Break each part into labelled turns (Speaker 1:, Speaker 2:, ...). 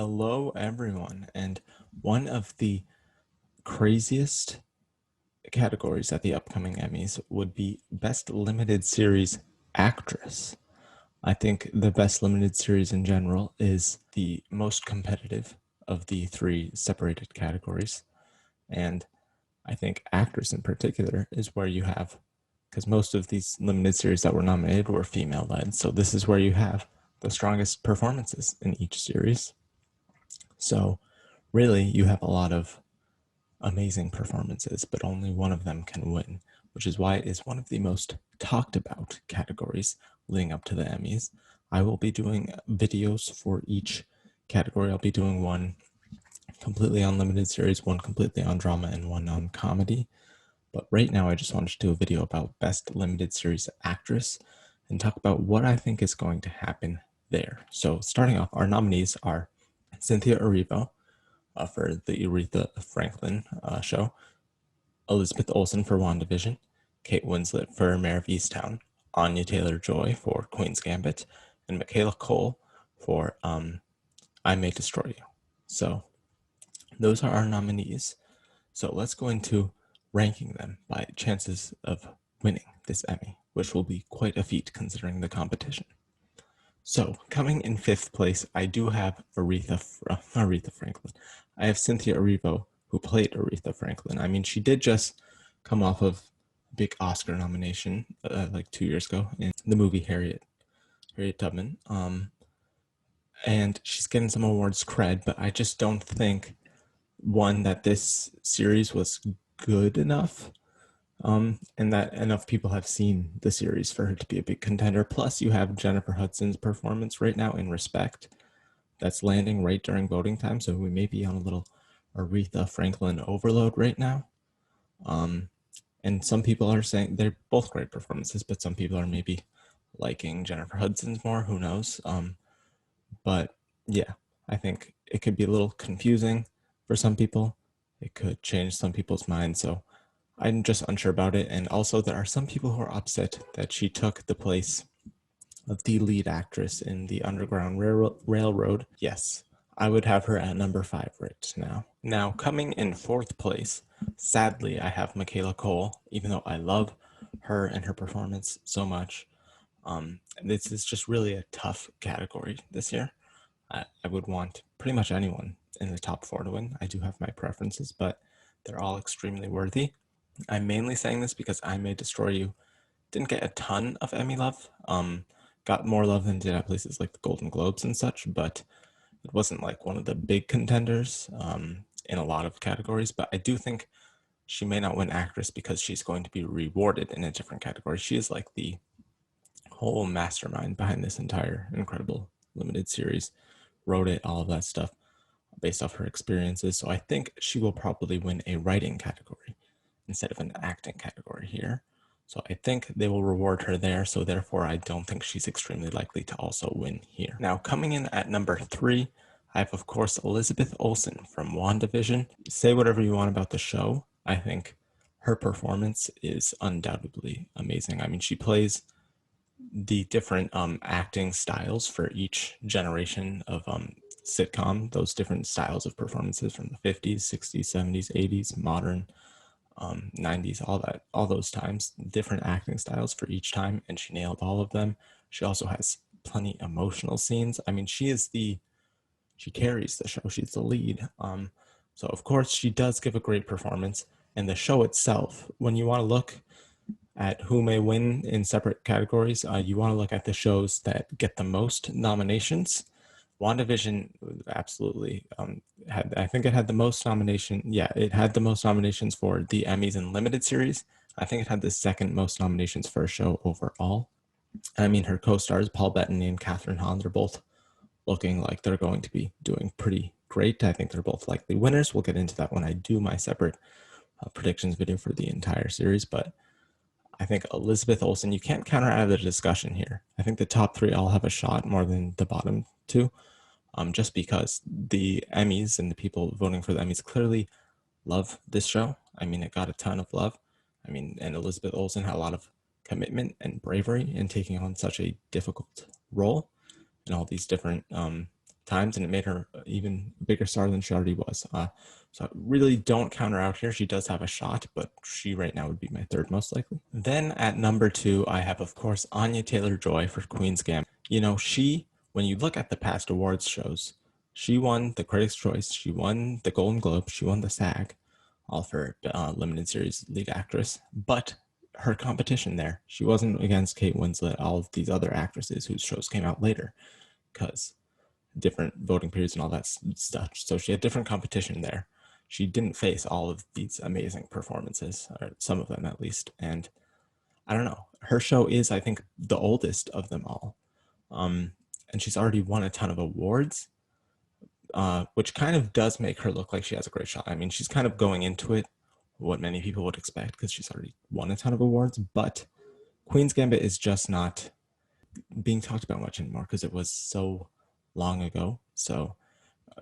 Speaker 1: Hello, everyone. And one of the craziest categories at the upcoming Emmys would be Best Limited Series Actress. I think the Best Limited Series in general is the most competitive of the three separated categories. And I think Actress in particular is where you have, because most of these limited series that were nominated were female led. So this is where you have the strongest performances in each series. So really, you have a lot of amazing performances, but only one of them can win, which is why it is one of the most talked about categories leading up to the Emmys. I will be doing videos for each category. I'll be doing one completely on limited series, one completely on drama, and one on comedy. But right now, I just wanted to do a video about Best Limited Series Actress and talk about what I think is going to happen there. So starting off, our nominees are Cynthia Erivo for the Aretha Franklin show, Elizabeth Olsen for WandaVision, Kate Winslet for Mayor of Easttown, Anya TaylorJoy for Queen's Gambit, and Michaela Cole for I May Destroy You. So those are our nominees. So let's go into ranking them by chances of winning this Emmy, which will be quite a feat considering the competition. So coming in fifth place, I do have Aretha Franklin. I have Cynthia Erivo, who played Aretha Franklin. I mean, she did just come off of a big Oscar nomination like 2 years ago in the movie Harriet Tubman. And she's getting some awards cred, but I just don't think one that this series was good enough. And that enough people have seen the series for her to be a big contender. Plus, you have Jennifer Hudson's performance right now in Respect that's landing right during voting time. So we may be on a little Aretha Franklin overload right now. And some people are saying they're both great performances, but some people are maybe liking Jennifer Hudson's more. Who knows? But yeah, I think it could be a little confusing for some people. It could change some people's minds. So I'm just unsure about it. And also, there are some people who are upset that she took the place of the lead actress in the Underground Railroad. Yes, I would have her at number 5 right now. Now, coming in fourth place, sadly, I have Michaela Cole, even though I love her and her performance so much. This is just really a tough category this year. I would want pretty much anyone in the top 4 to win. I do have my preferences, but they're all extremely worthy. I'm mainly saying this because I May Destroy You didn't get a ton of Emmy love. Got more love than did at places like the Golden Globes and such, but it wasn't like one of the big contenders in a lot of categories. But I do think she may not win actress because she's going to be rewarded in a different category. She is like the whole mastermind behind this entire incredible limited series, wrote it, all of that stuff based off her experiences. So I think she will probably win a writing category instead of an acting category here. So I think they will reward her there. So therefore, I don't think she's extremely likely to also win here. Now, coming in at number 3, I have, of course, Elizabeth Olsen from WandaVision. Say whatever you want about the show. I think her performance is undoubtedly amazing. I mean, she plays the different acting styles for each generation of sitcom, those different styles of performances from the 50s, 60s, 70s, 80s, modern, 90s, all those times, different acting styles for each time, and she nailed all of them. She also has plenty emotional scenes. I mean, she carries the show. She's the lead. So of course she does give a great performance. And the show itself, when you want to look at who may win in separate categories, you want to look at the shows that get the most nominations. WandaVision absolutely I think it had the most nomination. Yeah, it had the most nominations for the Emmys in limited series. I think it had the second most nominations for a show overall. I mean, her co-stars Paul Bettany and Catherine Hahn are both looking like they're going to be doing pretty great. I think they're both likely winners. We'll get into that when I do my separate predictions video for the entire series, but I think Elizabeth Olsen, you can't count her out of the discussion here. I think the top 3 all have a shot more than the bottom 2. Just because the Emmys and the people voting for the Emmys clearly love this show. I mean, it got a ton of love. I mean, and Elizabeth Olsen had a lot of commitment and bravery in taking on such a difficult role and all these different times, and it made her even bigger star than she already was. So really don't count her out here. She does have a shot, but she right now would be my third most likely. Then at number 2, I have, of course, Anya TaylorJoy for Queen's Gambit. You know, when you look at the past awards shows, she won the Critics' Choice, she won the Golden Globe, she won the SAG, all for limited series lead actress. But her competition there, she wasn't against Kate Winslet, all of these other actresses whose shows came out later, because different voting periods and all that stuff. So she had different competition there. She didn't face all of these amazing performances, or some of them at least. And I don't know. Her show is, I think, the oldest of them all. And she's already won a ton of awards, which kind of does make her look like she has a great shot. I mean, she's kind of going into it what many people would expect because she's already won a ton of awards. But Queen's Gambit is just not being talked about much anymore because it was so long ago. So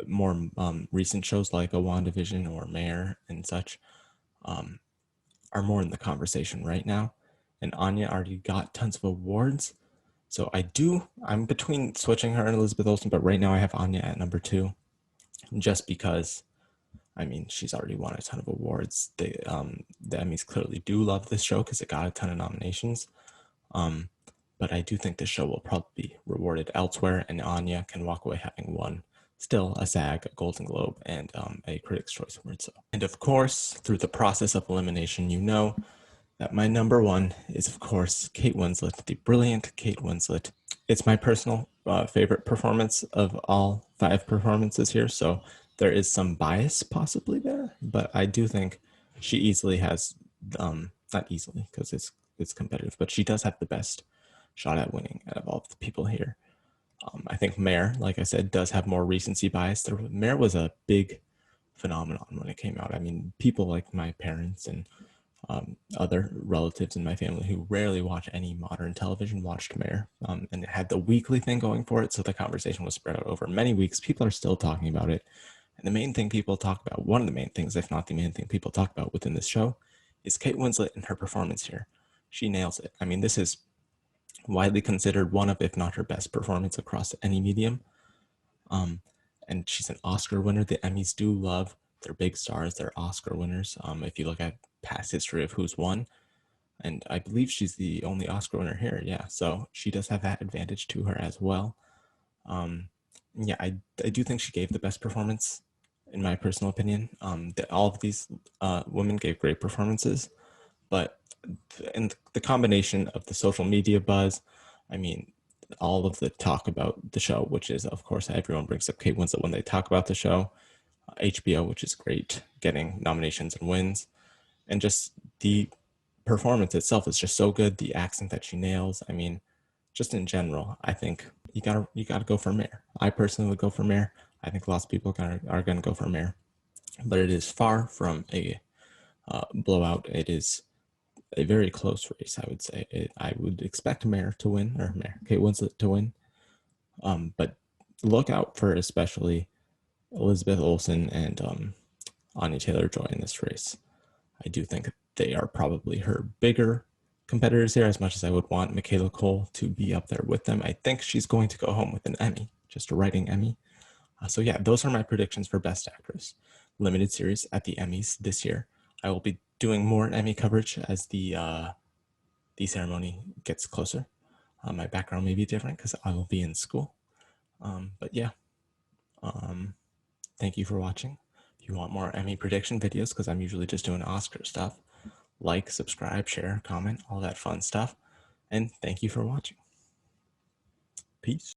Speaker 1: more recent shows like A WandaVision or Mayor and such are more in the conversation right now. And Anya already got tons of awards. So I'm between switching her and Elizabeth Olsen, but right now I have Anya at number 2, just because, I mean, she's already won a ton of awards. The Emmys clearly do love this show because it got a ton of nominations. But I do think this show will probably be rewarded elsewhere, and Anya can walk away having won still a SAG, a Golden Globe, and a Critics' Choice Award. So, and of course, through the process of elimination, you know that my number 1 is, of course, Kate Winslet, the brilliant Kate Winslet. It's my personal favorite performance of all 5 performances here, so there is some bias possibly there, but I do think she easily has, not easily because it's competitive, but she does have the best shot at winning out of all of the people here. I think Mayor, like I said, does have more recency bias. Mayor was a big phenomenon when it came out. I mean, people like my parents and other relatives in my family who rarely watch any modern television watched Mayor, and it had the weekly thing going for it, so the conversation was spread out over many weeks. People are still talking about it, and the main thing people talk about, one of the main things, if not the main thing people talk about within this show, is Kate Winslet and her performance here. She nails it. I mean, this is widely considered one of, if not her best performance across any medium. And she's an Oscar winner. The Emmys do love their big stars, their Oscar winners. If you look at past history of who's won, and I believe she's the only Oscar winner here. Yeah, so she does have that advantage to her as well. Yeah, I do think she gave the best performance, in my personal opinion. All of these women gave great performances, but and the combination of the social media buzz, I mean, all of the talk about the show, which is, of course, everyone brings up Kate Winslet when they talk about the show. HBO, which is great, getting nominations and wins, and just the performance itself is just so good. The accent that she nails. I mean, just in general, I think you gotta go for Mayor. I personally would go for Mayor. I think lots of people are gonna go for Mayor, but it is far from a blowout. It is a very close race, I would say. I would expect Mayor to win, or Kate Winslet to win. But look out for especially Elizabeth Olsen and Anya TaylorJoy in this race. I do think they are probably her bigger competitors here, as much as I would want Michaela Cole to be up there with them. I think she's going to go home with an Emmy, just a writing Emmy. So yeah, those are my predictions for Best Actress limited series at the Emmys this year. I will be doing more Emmy coverage as the ceremony gets closer. My background may be different because I will be in school. But yeah, thank you for watching. If you want more Emmy prediction videos, because I'm usually just doing Oscar stuff, like, subscribe, share, comment, all that fun stuff. And thank you for watching. Peace.